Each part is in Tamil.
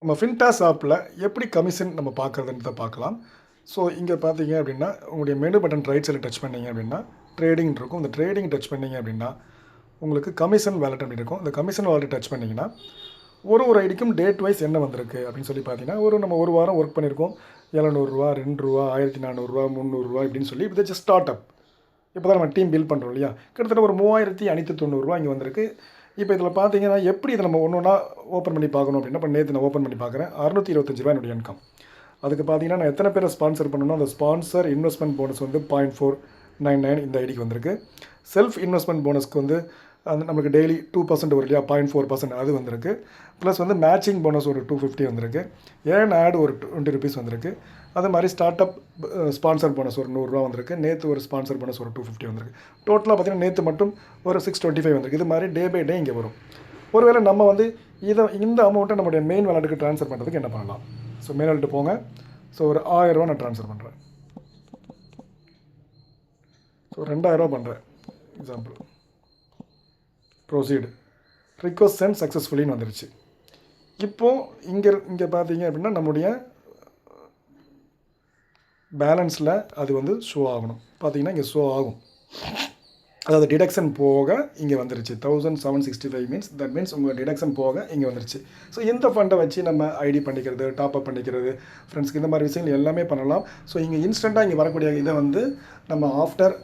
நம்ம ஃபின்டாஸ் ஆப்பில் எப்படி கமிஷன் நம்ம பார்க்குறதுன்றத பார்க்கலாம். ஸோ இங்கே பார்த்தீங்க அப்படின்னா, உங்களுடைய மெனு பட்டன் ரைட் சைடில் டச் பண்ணீங்க அப்படின்னா, ட்ரேடிங் இருக்கும். இந்த ட்ரேடிங் டச் பண்ணீங்க அப்படின்னா, உங்களுக்கு கமிஷன் வாலெட் அப்படி இருக்கும். இந்த கமிஷன் வாலெட் டச் பண்ணிங்கன்னா, ஒரு ஐடிக்கும் டேட் வைஸ் என்ன வந்திருக்கு அப்படின்னு சொல்லி பார்த்தீங்கன்னா, நம்ம ஒரு வாரம் ஒர்க் பண்ணியிருக்கோம். ரூ. 700 ரூ. 2 ரூ. 1400 ரூ. 300 இப்படின்னு சொல்லி இது ஜஸ்ட் ஸ்டார்ட் அப். இப்போ தான் நம்ம டீம் பில்ட் பண்ணுறோம் இல்லையா? கிட்டத்தட்ட ஒரு 3590 இங்கே வந்திருக்கு. இப்போ இதில் பார்த்தீங்கன்னா, எப்படி இதை நம்ம ஒன்று ஒன்றா ஓப்பன் பண்ணி பார்க்கணும் அப்படின்னா, இப்போ நேற்று நான் ஓப்பன் பண்ணி பார்க்குறேன். ரூ. 625 என்னுடைய இன்கம். அதுக்கு பார்த்தீங்கன்னா, நான் எத்தனை பேரை ஸ்பான்சர் பண்ணணும், அந்த ஸ்பான்சர் இன்வெஸ்ட்மெண்ட் போனஸ் வந்து 0.499 இந்த ஐடிக்கு வந்திருக்கு. செல்ஃப் இன்வெஸ்ட்மெண்ட் போனஸ்க்கு வந்து அந்த நமக்கு டெய்லி 2% வரும் இல்லையா, 0.4% அது வந்திருக்கு. ப்ளஸ் வந்து மேட்சிங் போனஸ் ஒரு 250 வந்திருக்கு. ஏன் ஆட் ஒரு 20 ருபீஸ் வந்திருக்கு. அது மாதிரி ஸ்டார்ட் அப் ஸ்பான்சர் போனஸ் ஒரு 100 ரூபா வந்திருக்கு. நேற்று ஒரு ஸ்பான்சர் போனஸ் ஒரு 250 வந்திருக்கு. டோட்டலாக பார்த்தீங்கன்னா நேற்று மட்டும் ஒரு 625 வந்திருக்கு. இது மாதிரி டே பை டே இங்கே வரும். ஒருவேளை நம்ம வந்து இந்த அமௌண்ட்டை நம்மளுடைய மெயின் வாலெட்டுக்கு ட்ரான்ஸ்ஃபர் பண்ணுறதுக்கு என்ன பண்ணலாம்? ஸோ மெயின் வாலெட்டு போங்க. ஸோ ஒரு 1000 ரூபா நான் ட்ரான்ஸ்ஃபர் பண்ணுறேன். ஸோ 2000 ரூபா பண்ணுறேன் எக்ஸாம்பிள். ப்ரொசீடு. ரிக்வஸ்ட் சென்ட் சக்ஸஸ்ஃபுல்லின்னு வந்துருச்சு. இப்போது இங்கே பார்த்தீங்க அப்படின்னா, நம்முடைய பேலன்ஸில் அது வந்து ஷோ ஆகணும். பார்த்தீங்கன்னா இங்கே ஷோ ஆகும். அதாவது டிடக்ஷன் போக இங்கே வந்துருச்சு. 1765 மீன்ஸ் தட் மீன்ஸ் உங்கள் டிடக்ஷன் போக இங்கே வந்துருச்சு. ஸோ இந்த ஃபண்டை வச்சு நம்ம ஐடி பண்ணிக்கிறது, டாப்அப் பண்ணிக்கிறது, ஃப்ரெண்ட்ஸ்க்கு இந்த மாதிரி விஷயங்கள் எல்லாமே பண்ணலாம். ஸோ இங்கே இன்ஸ்டண்ட்டாக இங்கே வரக்கூடிய இதை வந்து நம்ம ஆஃப்டர்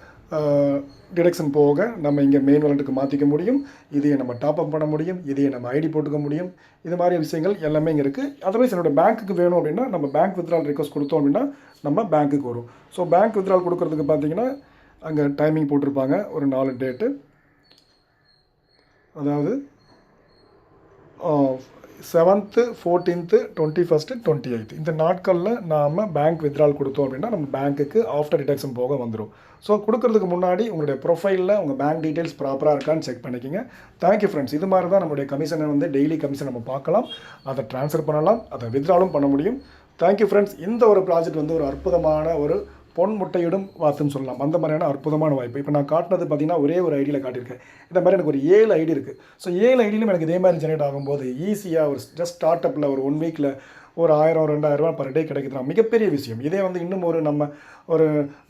டிடக்ஷன் போக நம்ம இங்கே மெயின் வாலெட்டுக்கு மாற்றிக்க முடியும். இதையை நம்ம டாப்அப் பண்ண முடியும். இதையை நம்ம ஐடி போட்டுக்க முடியும். இது மாதிரி விஷயங்கள் எல்லாமே இங்கே இருக்குது. அதர்வைஸ் என்னோடய பேங்க்குக்கு வேணும் அப்படின்னா, நம்ம பேங்க் வித்ட்ரால் ரிக்வஸ்ட் கொடுத்தோம் அப்படின்னா நம்ம பேங்க்குக்கு வரும். ஸோ பேங்க் வித்ட்ரால் கொடுக்குறதுக்கு பார்த்தீங்கன்னா, அங்கே டைமிங் போட்டிருப்பாங்க ஒரு 4 டேட்டு. அதாவது 7th 14th 21st 28th இந்த நாட்களில் நாம் பேங்க் வித்ட்ரால் கொடுத்தோம் அப்படின்னா நம்ம பேங்க்குக்கு ஆஃப்டர் டிடக்ஷன் போக வந்துடும். ஸோ கொடுக்கறதுக்கு முன்னாடி உங்களுடைய ப்ரொஃபைலில் உங்கள் பேங்க் டீட்டெயில்ஸ் ப்ராப்பராக இருக்கான்னு செக் பண்ணிக்கோங்க. Thank you friends. இது மாதிரி தான் நம்மளுடைய கமிஷனை வந்து டெய்லி கமிஷன் நம்ம பார்க்கலாம், அதை ட்ரான்ஸ்ஃபர் பண்ணலாம், அதை வித்ட்ராலும் பண்ண முடியும். Thank you friends. இந்த ஒரு ப்ராஜெக்ட் வந்து ஒரு அற்புதமான ஒரு பொன் முட்டையிடும் வாத்துன்னு சொல்லலாம். அந்த மாதிரியான அற்புதமான வாய்ப்பு. இப்போ நான் காட்டினது பார்த்தீங்கன்னா ஒரே ஒரு ஐடியில் காட்டியிருக்கேன். இந்த மாதிரி எனக்கு ஒரு 7 ஐடி இருக்குது. ஸோ 7 ஐடியிலும் எனக்கு இதே மாதிரி ஜெனரேட் ஆகும்போது ஈஸியாக ஒரு ஜஸ்ட் ஸ்டார்ட் அப்பில் ஒரு 1 வீக்கில் ஒரு 1000 2000 ரூபா பர் டே கிடைக்குதுன்னா மிகப்பெரிய விஷயம். இதே வந்து இன்னும் நம்ம ஒரு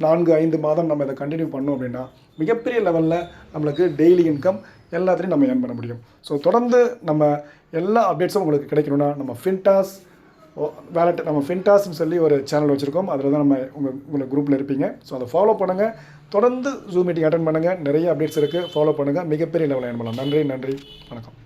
4-5 மாதம் நம்ம இதை கண்டினியூ பண்ணோம் அப்படின்னா மிகப்பெரிய லெவலில் நம்மளுக்கு டெய்லி இன்கம் எல்லாத்துலேயும் நம்ம ஏர்ன் பண்ண முடியும். ஸோ தொடர்ந்து நம்ம எல்லா அப்டேட்ஸும் உங்களுக்கு கிடைக்கணும்னா நம்ம ஃபின்டாஸ் வேலட் நம்ம ஃபின்டாஸ்ன்னு சொல்லி ஒரு சேனல் வச்சுருக்கோம். அதில் தான் நம்ம உங்களை குரூப்பில் இருப்பீங்க. ஸோ அதை ஃபாலோ பண்ணுங்கள். தொடர்ந்து ஜூம் மீட்டிங் அட்டன் பண்ணுங்கள். நிறைய அப்டேட்ஸ் இருக்குது, ஃபாலோ பண்ணுங்கள். மிகப்பெரிய லெவலில் ஏர்ன் பண்ணலாம். நன்றி, வணக்கம்.